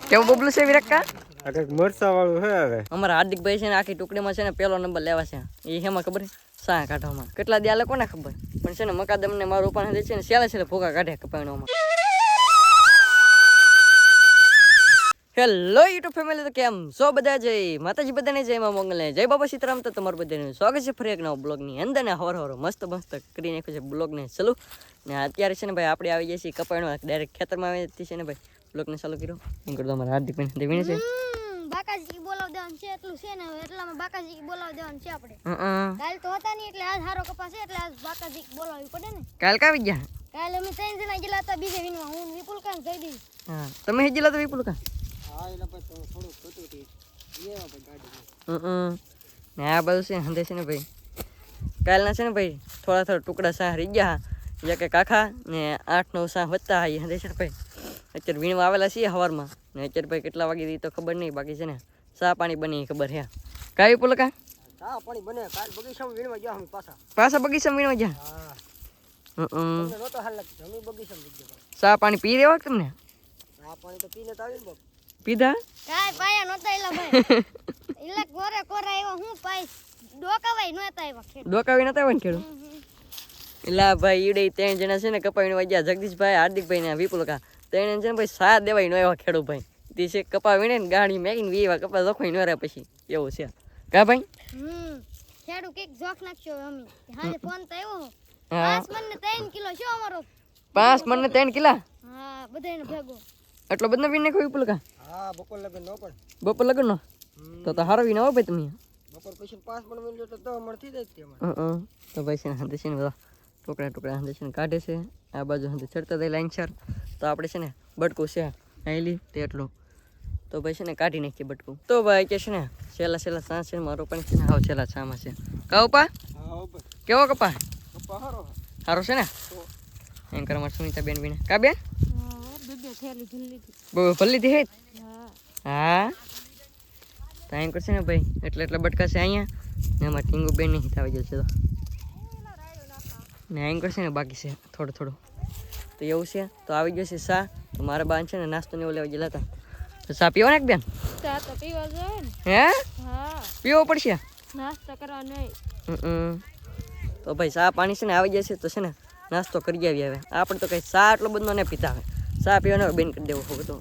કેવું બબલું છે વિરક્કા? આ કંઈક મરસા વાળું છે હવે. અમારા હાર્દિકભાઈ છે ને આખી ટુકડીમાં છે ને પહેલો નંબર લેવા છે. એ હેમાં ખબર સા કાઢવામાં કેટલા દે કોને ખબર, પણ છે ને મકાદમ ને મારું પણ છે ને સેલે ભોગા કાઢે કપાયણોમાં. હેલો યુટ્યુબ ફેમિલી, તો કેમ છો બધા? જય માતાજી બધાને, જય માં મંગલ, જય બાબા સીતારામ. તો તમારું બધાનું સ્વાગત છે ફરી એક નવા બ્લોગની અંદર ને હવાર મસ્ત કરી નાખ્યું છે બ્લોગને ચાલુ. ને અત્યારે છે ને ભાઈ આપણે આવી જઈએ છીએ કપાયણો, ડાયરેક્ટ ખેતરમાં આવી છે ને ભાઈ બ્લોગને ચાલુ કર્યો. એમ કરતો અમારા હાર્દિકભાઈ દેવીને છે બાકાજી બોલાવ દેવાનું છે, એટલું છે ને એટલામાં બાકાજી બોલાવ દેવાનું છે આપણે. કાલ તો હતા નહીં એટલે આજ હારો કપાસ છે એટલે આજ બાકાજી બોલાવવી પડે ને. કાલ કાવી ગયા? કાલે અમે 3 જણા ગયેલા હતા બીજે વિનવા, હું વિપુલ કાન જઈ દી. હા તમે હે ગયેલા તો વિપુલ કા? હા એના પર થોડું ખોટું થી લેવા પર ગાડી. ને આ બધું છે હંદે છે ને ભાઈ કાલના છે ને ભાઈ થોડા ટુકડા સાહ રહી ગયા. જે કે કાખા ને 8-9 સાહ વધતા એ હંદે છે ને ભાઈ અત્યારે વીણવા આવેલા છીએ સવારમાં. ને અત્યારે ભાઈ કેટલા વાગે તો ખબર નહીં, બાકી છે ને ચા પાણી બની ખબર હે. કાવી પુલકા ચા પાણી બને કાલ બગીચામાં વીણવા ગયા અમે પાછા બગીચામાં વીણવા ગયા. તમને નહોતો હાલ લાગતો, અમે બગીચામાં ગયા. ચા પાણી પી રેવા તમને? ચા પાણી તો પીને તો આવી બગ પીધા કાઈ પાયા નહોતા એલા ભાઈ. એલા કોરે કોરા એવા હું પાઈ ડોકાવાય નહોતા એવા ખેડ. ડોકાવી નતા આવે ને ખેડૂ એલા ભાઈ ઈડે 3 જણા છે ને કપાવીને વાગ્યા. જગદીશભાઈ, હાર્દિકભાઈ ને વિપુલકા 3 છે ને ભાઈ સા દેવાય નો એવા ખેડૂ ભાઈ. તે છે કપા વીણે ને ગાડી મેકીને વીવા કપા જોખવાય નો રહે પછી એવું છે કા ભાઈ? ખેડૂ કેક જોખ નાખ્યો અમે. હાલે ફોન તો આવ્યો. હા 5 મણ ને 3 કિલો છે અમારો. 5 મણ ને 3 કિલા? હા બધાને ભેગો. એટલો બધો વીને કોઈ વિપુલકા? હા બપોર લગન નો પણ બપોર લગન નો તો હારો વીને આવો ભાઈ તમે. બપોર પછી 5 મણ મિલ તો 10 મણ થઈ જાય તે અમારે. તો ભાઈ છે ને હંદે છે ને બધા ટુકડા હંદે છે ને કાઢે છે. આ બાજુ હંદે ચડતા થાય લાઈન સર. તો આપણે છે ને બટકું છે આઈલી તે એટલું તો ભાઈ છે ને કાઢી નાખીએ બટકું. તો ભાઈ કે છે ને છેલ્લા સાં છે મારો પણ છે ને હાવ છેલ્લા છામાં છે. કા ઉપા હા ઉપર કેવો કપા? કપા હારો સારો છે ને? એમ કર માર સુનીતા બેન બીને કા બેન બે થેલી જલ્દી. બહુ ભલી દી હે. હા હા તો એમ કરશે ને ભાઈ એટલે બટકા છે અહીંયા ને એમાં ટીંગુ બેન નહીં આવી જશે તો ને એમ કરશે ને બાકી છે થોડું તો એવું છે. તો આવી જશે સા. તો મારા બાન છે ને નાસ્તો ને એવું લેવા ગયેલા હતા. તો સા પીવો ને બેન? ચા તો પીવા જોઈએ ને. હે હા પીવો પડશે નાસ્તો કરવા નહીં. તો ભાઈ ચા પાણી છે ને આવી જશે તો છે ને નાસ્તો કરી આવી. હવે આપણે તો કઈ ચા એટલો બધો ન પીતા હવે ચા પીવાનો બેન કરી દેવો હવે તો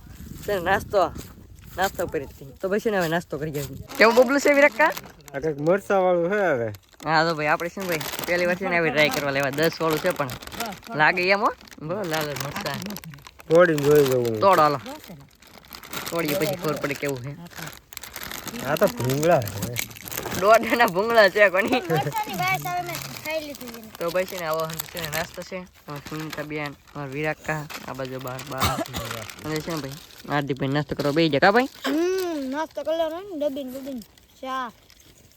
છે ને નાસ્તો કરી તો ભાઈ છે ને હવે નાસ્તો કરી આવી. કેવું બબલું છે વિરક્કા? આ કંઈક મરસા વાળું છે હવે. હા તો ભાઈ આપણે છે ને ભાઈ પહેલી વાર છે ને આવી ટ્રાય કરવા લેવા. 10 વાળું છે પણ લાગે એમ હો બહુ લાલ મસ્ત. તોડીને જોઈ જવું. તોડો હાલો તોડીએ પછી ખબર પડે કેવું છે. આ તો ભૂંગળા છે. દોઢના ભૂંગળા છે કોની. મરચાની વાત આવે મેં ખાઈ લીધી છે. તો ભાઈ છે ને આવો છે ને નાસ્તો છે. સુનીતા બેન, વિરાક્કા, આ બાજુ બાર અને છે ને ભાઈ હાર્દિકભાઈ નાસ્તો કરવા બેસી જાય કા ભાઈ? નાસ્તો કરી લો ને ડબીન ચા.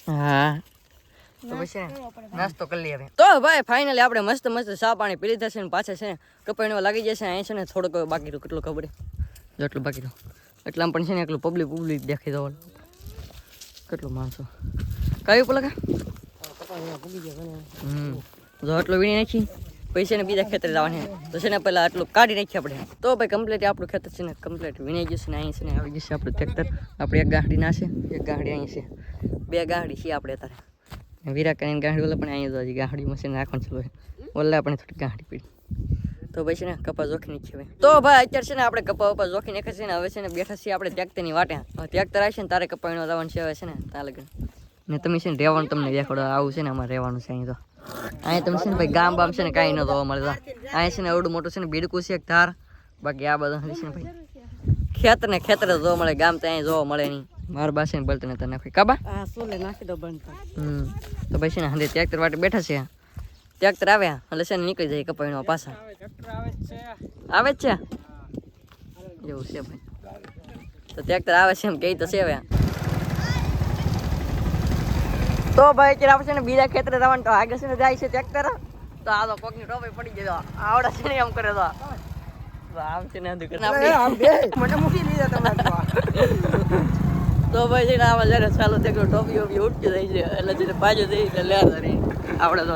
હા તો ભાઈ છે ને નાસ્તો કરી લઈએ હવે. તો ભાઈ ફાઇનલી આપણે મસ્ત ચા પાણી પી લીધા છે ને પાછા છે ને કપાઈમાં લાગી જશે. અહીં છે ને થોડોક બાકી રહ્યું. કેટલું ખબર જેટલું બાકી રહ્યું એટલામાં પણ છે ને એટલું પબ્લિક દેખાઈ દો કેટલું માણસો કયું પલકા જો આટલું વીણી નાખી પૈસા ને બીજા ખેતરે જવાના તો છે ને પહેલાં આટલું કાઢી નાખીએ આપણે. તો ભાઈ કમ્પ્લીટ આપણું ખેતર છે ને કમ્પ્લીટ વીણાઈ જશે ને અહીં છે ને આવી જશે આપણું ટ્રેક્ટર. આપણે એક ગાંઠડી ના છે, એક ગાંઠડી અહીં છે, 2 ગાંઠડી છે આપણે અત્યારે. વિરાકાની ગાંઠડી ઓલા પણ અહીં હજી ગાંઠડી મશીન રાખવાનું ચાલુ છે. ઓલા આપણે થોડી ગાંઠડી પડી તો ભાઈ છે ને કપા જોખી નાખીએ હવે. તો ભાઈ અત્યારે છે ને આપણે કપા જોખી નાખે છે ને હવે છે ને બેઠા છીએ આપણે ટ્રેક્ટરની વાટે. ટ્રેક્ટર આવશે ને તારે કપાવીનો જવાનું છે હવે છે ને ત્યાં લગન ને તમે છે ને રહેવાનું તમને દેખાડો આવું છે ને અમારે રહેવાનું છે અહીં. તો અહીંયા તમે છે ને ભાઈ ગામ બામ છે ને કાંઈ ન જોવા મળે. તો અહીંયા છે ને એવડું મોટું છે ને બીડકું છે એક ધાર. બાકી આ બધા છે ને ભાઈ ખેતર જોવા મળે. ગામ તો અહીંયા જોવા મળે નહીં. મારા પાસે ને બળતણ તો નાખી કાબા નાખી દો બંધ. તો ભાઈ છે ને હંદે ટ્રેક્ટર વાટે બેઠા છે. ટ્રેક્ટર આવ્યા એટલે છે ને નીકળી જાય કપાવીનો પાછા આવે જ છે એવું છે ભાઈ. તો ટ્રેક્ટર આવે છે એમ કહી તો છે હવે. તો ભાઈ અત્યારે આપણે છે ને બીજા ખેતરે જવાનું તો આગળ છે ને જાય છે ટ્રેક્ટર. તો આ તો કોકની ટોપી પડી ગઈ. આવડા છે ને એમ કરે તો આમ છે ને મને મૂકી લીધા તમે. તો ભાઈ છે ને આમાં જયારે ચાલુ થઈ ગયું ટોપી વોપી ઉઠી જાય છે એટલે છે ને બાજુ થઈ એટલે લેવા રહી આવડે તો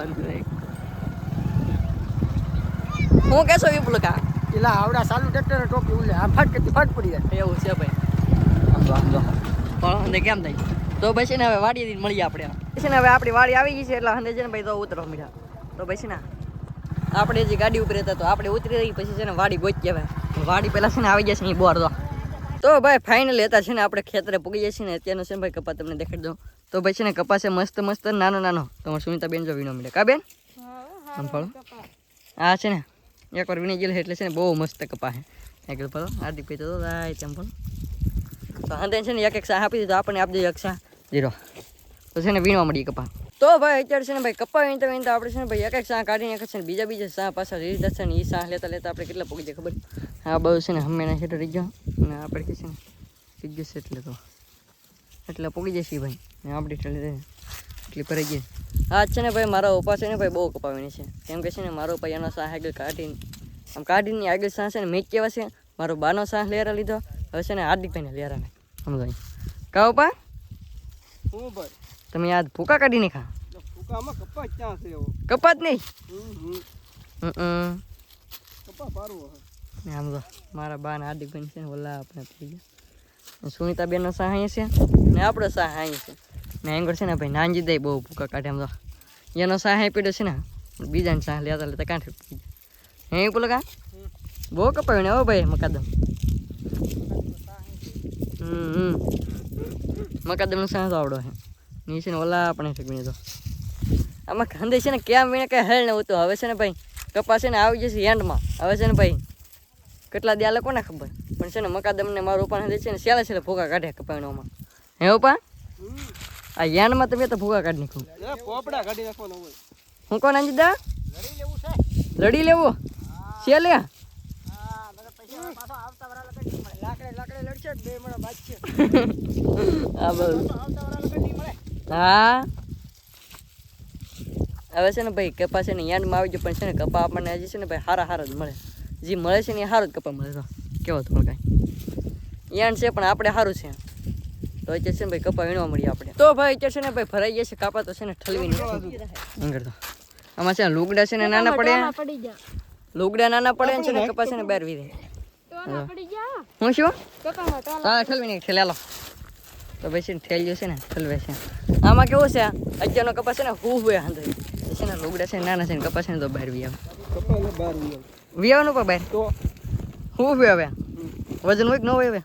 હું કેશો વિપુલ કા પેલા આવડા ચાલુ ટ્રેક્ટર ટોપી ઉલે આ ફટ પડી જાય એવું છે ભાઈ. જો પણ હંદે કેમ થાય તો પછી છે ને હવે વાડીથી મળીએ આપણે છે ને હવે આપણી વાડી આવી ગઈ છે એટલે હંદે છે ને ભાઈ તો ઉતરવા મળ્યા તો પછી ને આપણે જે ગાડી ઉપર હતા તો આપણે ઉતરી રહી પછી છે ને વાડી ગોચી હવે વાડી પહેલાં છે ને આવી જશે અહીં બોર તો ભાઈ ફાઇનલી હતા છે ને આપણે ખેતરે પૂગી જઈએ છીએ ને અત્યારનો છે ને ભાઈ કપા તમને દેખાડી દઉં તો ભાઈ છે ને કપા છે મસ્ત મસ્ત નાનો નાનો તમારે સુનિતા બેન જો વીણો મળે કા બેન આમ ફળો આ છે ને એકવાર વીણી ગયેલ એટલે છે ને બહુ મસ્ત કપા છે એક ફળો હાર્દિક ભાઈ તો થાય તેમ ફળો તો હંદે છે ને એક શાહ આપી દીધો આપણને આપી દીધો એક શાહ 0 તો છે ને વીણવા મળી કપા તો ભાઈ અત્યારે છે ને ભાઈ કપા વીણતા વીણતા આપણે છે ને ભાઈ એક શાહ કાઢી નાખે છે ને બીજા શાહ પાછા રીત હશે ને એ શાહ લેતા લેતા આપણે કેટલા પૂગી જાય ખબર આ બધું છે ને હમણાં હેઠળ રહી ગયો અને આપણે કે છે ને થઈ જશે એટલે પૂગી જશે ભાઈ ને આપણી ઠેલી એટલી ભરાઈ ગઈ આજ છે ને ભાઈ મારા ઉપા છે ને ભાઈ બહુ કપાવીને છે કેમ કે છે ને મારો ભાઈ એનો શાહ આગળ કાઢીને આગળ શાહ છે ને મેચ કેવા છે મારો બાનો શાહ લેરા લીધો હવે છે ને હાર્દિકભાઈને લેરા ને સમજો કહો પા હું ભાઈ તમે યાદ ભૂકા કાઢીને ખા ફૂકામાં કપા ક્યાં છે એવો કપાત નહીં કપા પારવો આમ તો મારા બા ને હાર્દિકભાઈ છે ને ઓલા આપણે થઈ ગયા સુનિતા બેનનો શાહ અહીંયા છે ને આપણો શાહ અહીંયા છે ને એંગળ છે ને ભાઈ નાનજી દઈ બહુ ભૂકા કાઢે આમ તો એનો શાહ અહીં પીડ્યો છે ને બીજાને શાહ લેતા લેતા કાંઠે પડી જાય હે બોલો કા બહુ કપાવ્યું ને હો ભાઈ મકાદમ મકાદમનો શાહ તો આવડો છે ની છે ને ઓલા આપણે ઠીક તો આમાં ખંદે છે ને કેમ વીણે કઈ હેલ ને હોતું હવે છે ને ભાઈ કપાસ છે ને આવી જશે એન્ડમાં હવે છે ને ભાઈ કેટલા દે કોને ખબર પણ છે ને મકાદમને મારું ઉપર છે ને સેલે ભૂકા કાઢે કપાવીનોમાં હે ઉપા આ યાનમાં તમે તો ભૂકા કાઢી નાખું પોપડા કાઢી નાખવાનો હોય હું કોણ અંજીદા લડી લેવું છે લે હા હવે છે ને ભાઈ કપા છે ને યાંડમાં આવી ગયો પણ છે ને કપા આપણને હજી છે ને ભાઈ હારા જ મળે જે મળે છે ને એ સારું જ કપા મળે તો કેવો થોડું કાંઈ યાંડ છે પણ આપણે સારું છે તો અત્યારે છે ને ભાઈ કપા વીણવા મળીએ આપણે તો ભાઈ અત્યારે છે ને ભાઈ ભરાઈ ગયા છે કાપા તો છે ને ઠલવી નહીં તો આમાં છે ને લુગડા છે ને નાના પડે લુગડા નાના પડે છે ને કપા છે ને બહાર વીરે હું શું હા ઠલવી નહીં ઠેલાલો તો ભાઈ છે ને ઠેલ્યું છે ને ઠલવે છે આમાં કેવું છે અત્યારનો કપાસ છે ને હુવે હાંધે છે ને લુગડા છે ને નાના છે ને કપાસ છે ને તો બહાર વી આવે કપાને બહાર વિયાવાનું પણ બહાર તો હુવે હવે વજન હોય કે ન હોય હવે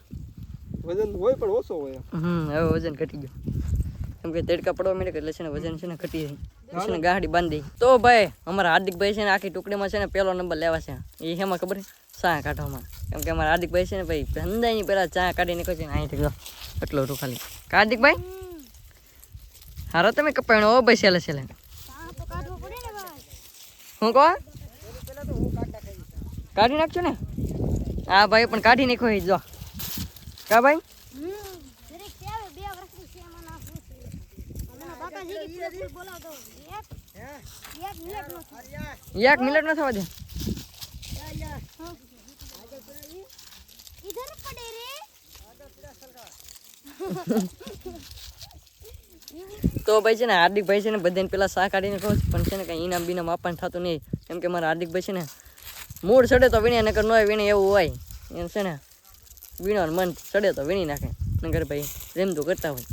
વજન હોય પણ ઓછો હોય હવે વજન ઘટી ગયો કેમ કે તડકા પડવા માંડે એટલે છે ને વજન છે ને ઘટી જાય છે ને ગાડી બાંધી તો ભાઈ અમારા હાર્દિકભાઈ છે ને આખી ટુકડીમાં છે ને પહેલો નંબર લેવા છે એ એમાં ખબર છે ચા કાઢવામાં કેમ કે અમારા હાર્દિકભાઈ છે ને ભાઈ ધંધાની પહેલાં ચા કાઢી નીકળે છે ને અહીંથી એટલો હતું ખાલી હાર્દિકભાઈ હારો તમે કપાયણો ઓ ભાઈ છેલ્લે છેલ્લે હું કહો કાઢી નાખજો ને હા ભાઈ પણ કાઢી નાખો જો કા ભાઈ એક મિનિટ નો થવા દે તો ભાઈ છે ને હાર્દિકભાઈ છે ને બધાને પેલા શાહ કાઢીને કહું પણ છે ને કઈ ઇનામ બીનામ આપવાનું થતું નહીં કેમ કે મારા હાર્દિકભાઈ છે ને મૂળ ચડે તો વીણે નકર ન વીણે એવું હોય એમ છે ને વીણવાનું મન ચડે તો વીણી નાખે નગર ભાઈ જેમ તો કરતા હોય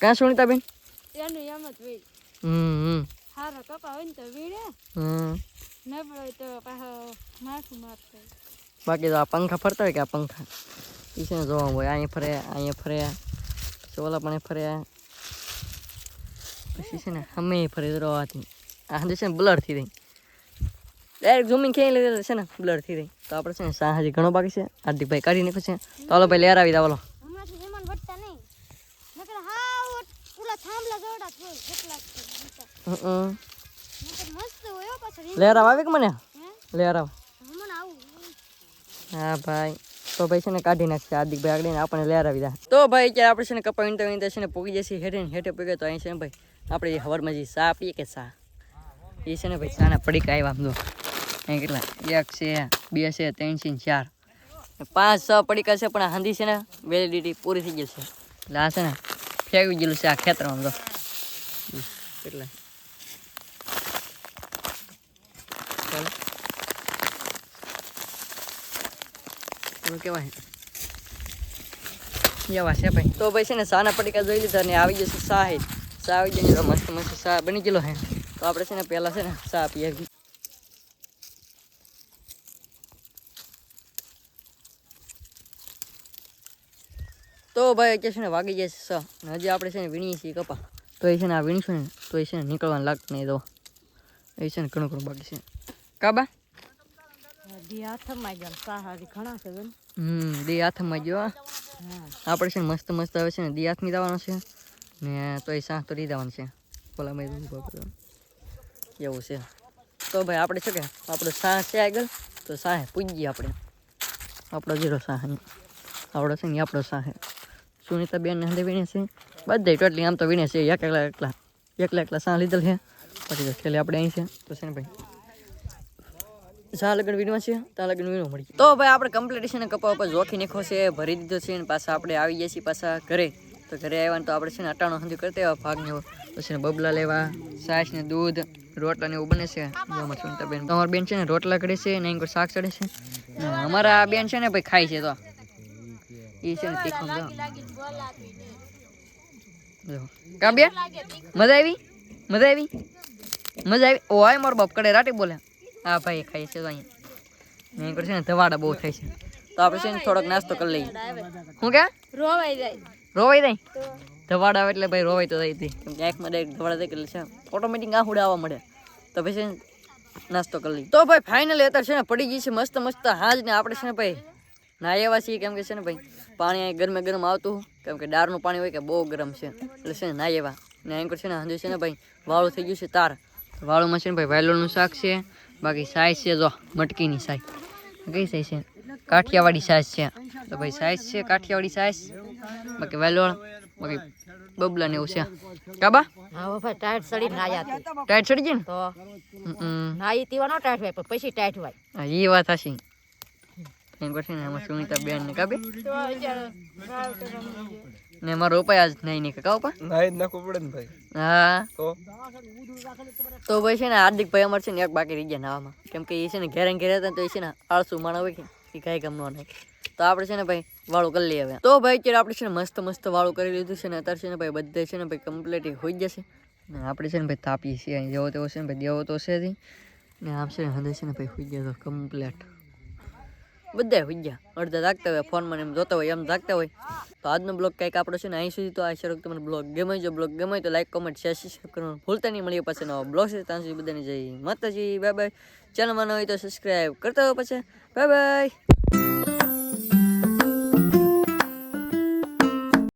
કાં સુનિતા બેન એનું એમ જ હોય હારો કપા હોય ને તો વીણે ન પડે તો પાછો માથું મારતો બાકી તો આ પંખા ફરતા હોય કે આ પંખા એ છે ને જોવા હોય અહીંયા ફરે પછી ઓલા પણ ફરે પછી છે ને અમે ફરે રોવાથી આ છે ને બ્લર થઈ રહી ડાયરેક્ટ ઝૂમિંગ ખેંચી લીધે છે ને બ્લર થઈ રહી તો આપણે છે ને શાહ હજી ઘણો બાકી છે હાર્દિકભાઈ કાઢી નાખ્યું છે તો ઓલો ભાઈ લેર આવી દા ઓલો લેર આવે કે મને લેર આવે હા ભાઈ તો ભાઈ છે ને કાઢી નાખશે હાર્દિકભાઈ આગળ આપણને લેર આવી દા તો ભાઈ અત્યારે આપણે છે ને કપા વીણતા છે ને પૂગી જશે હેઠે પૂગે તો અહીં છે ને ભાઈ આપણે હવારમાં જે ચા પીએ કે ચા એ છે ને ભાઈ ચાના પડીકા આવ્યા આમ તો અહીં કેટલા 1 છે 2 છે 3 છે 4 5 6 પડીકા છે પણ આ હાંધી છે ને વેલિડિટી પૂરી થઈ ગઈ છે એટલે આ છે ને ફેંકી ગયેલું છે આ ખેતરમાં તો કેટલા કેવાય જેવા છે ભાઈ. તો ભાઈ છે ને સાના પડીકા જોઈ લીધા ને આવી જશે સા આવી જઈને તો મસ્ત મસ્ત સા બની ગયેલો હે. તો આપણે છે ને પહેલાં છે ને સા પી આવી. તો ભાઈ અત્યારે છે ને વાગી જાય છે સા ને હજી આપણે છે ને વીણીએ છીએ કપા. તો એ છે ને આ વીણીશું ને તો એ છે ને નીકળવાનું લાગતું નહીં. તો એ છે ને ઘણું બાકી છે કાબા. દી હાથમાં ગયો સાહારી ઘણા છે બેન. દી હાથમાં ગયો. આપણે છે ને મસ્ત મસ્ત આવે છે ને દી હાથમી દાવાનો છે ને તો એ સાહ તો રી દાવાનું છે પેલા એવું છે. તો ભાઈ આપણે છે કે આપણો સાહ છે આગળ તો સાહે પૂજીએ આપણે આપણો જીરો સાહ આપણો છે ને આપણો સાહે સુનીતા બેન હંડે વીણે છે બધા ટોટલી આમ તો વીણે છે એકલા સાહ લીધેલ છે પછી તો છેલ્લે આપણે અહીં છે તો છે ને ભાઈ જા લગન વીણવા છે ત્યાં લગન વીણવા મળી. તો ભાઈ આપણે કમ્પ્લીટેશન કપા ઉપર જોખી નાખો છે ભરી દીધો છે ને પાછા આપણે આવી જઈએ છીએ પાછા ઘરે. તો ઘરે આવ્યા ને તો આપણે છે ને અટાણો સુધી કરતા એવા ભાગને પછી ને બબલા લેવા છાશ ને દૂધ રોટલા ને એવું બને છે. બેન તમારી બેન છે ને રોટલા કરે છે ને અહીં શાક ચડે છે ને અમારા બેન છે ને ભાઈ ખાય છે. તો એ છે ને તીખું કા બેન મજા આવી ઓય મારો બાપ કડે રાટી બોલે. હા ભાઈ ખાઈ છે તો અહીંયા નહીં કરશે ને ધવાડા બહુ થાય છે. તો આપણે છે ને થોડોક નાસ્તો કરી લઈએ. શું કે રોવાઈ જાય ધવાડા આવે એટલે ભાઈ રોવાઈ તો જાય કેમ કે આંખમાં ડાયરેક્ટ ધવાડા થાય એટલે છે ઓટોમેટિક આંખુડા આવવા મળે. તો પછી નાસ્તો કરી લઈએ. તો ભાઈ ફાઇનલી અત્યારે છે ને પડી ગઈ છે મસ્ત હાજ ને આપણે છે ને ભાઈ નાહી એવા છીએ કેમ કે છે ને ભાઈ પાણી અહીં ગરમ આવતું કેમ કે ડારનું પાણી હોય કે બહુ ગરમ છે એટલે છે ને નાહી એવા ને અહીં છે ને હજુ છે ને ભાઈ વાળું થઈ ગયું છે તાર વાળુંમાં છે ને ભાઈ વાયલોળનું શાક છે બાકી સાઈઝ છે જો મટકીની સાઈઝ કઈ સાઈઝ છે કાઠિયાવાડી સાઈઝ છે. તો ભાઈ સાઈઝ છે કાઠિયાવાડી સાઈઝ બાકી વાયલોળ બાકી બબલા ને એવું છે કાબા. હા ભાઈ ટાઈટ સડી નાયા ટાઈટ સડી ગઈ ને તો નાઈ તીવાનો ટાઈટ હોય પણ પછી ટાઈટ હોય. હા એ વાત હશે એમ કરશે ને એમાં સુનિતા બેન ને કાબે ને મારો ઉપાય આજ નહીં ને કાકા ઉપા નાઈ નાખવું પડે ને ભાઈ. હા તો ભાઈ છે ને હાર્દિક ભાઈ અમારે છે ને એક બાકી રહી ગયા નાવામાં કેમ કે એ છે ને ઘેરે હતા તો એ છે ને આળસુ માણસ હોય કે એ કાંઈ કામ ન નાખે. તો આપણે છે ને ભાઈ વાળું કરી લઈએ હવે. તો ભાઈ અત્યારે આપણે છે ને મસ્ત વાળું કરી લીધું છે ને અત્યારે છે ને ભાઈ બધે છે ને ભાઈ કમ્પ્લીટ હોઈ જશે ને આપણે છે ને ભાઈ તાપીએ છીએ અહીં જેવો તેવો છે ને ભાઈ દેવો તો છે જ ને આમ છે ને હંધે છે ને ભાઈ હોઈ ગયા તો કમ્પ્લીટ બધા હોઈ ગયા અડધા જાગતા હોય ફોનમાં એમ જોતા હોય એમ જાગતા હોય. તો આજનો બ્લોગ કંઈક આપણો છે ને અહીં સુધી. તો આ શરૂ તમને બ્લોગ ગમે જો બ્લોગ ગમે તો લાઈક કોમેન્ટ શેર સબસ્ક્રાઈબ કરવાનું ભૂલતા નહીં. મળીએ પછી નવો બ્લોગ છે ત્યાં સુધી બધાને જય માતાજી બાય બાય. ચેનલમાં ન હોય તો સબસ્ક્રાઈબ કરતા હોય પછી બાય બાય.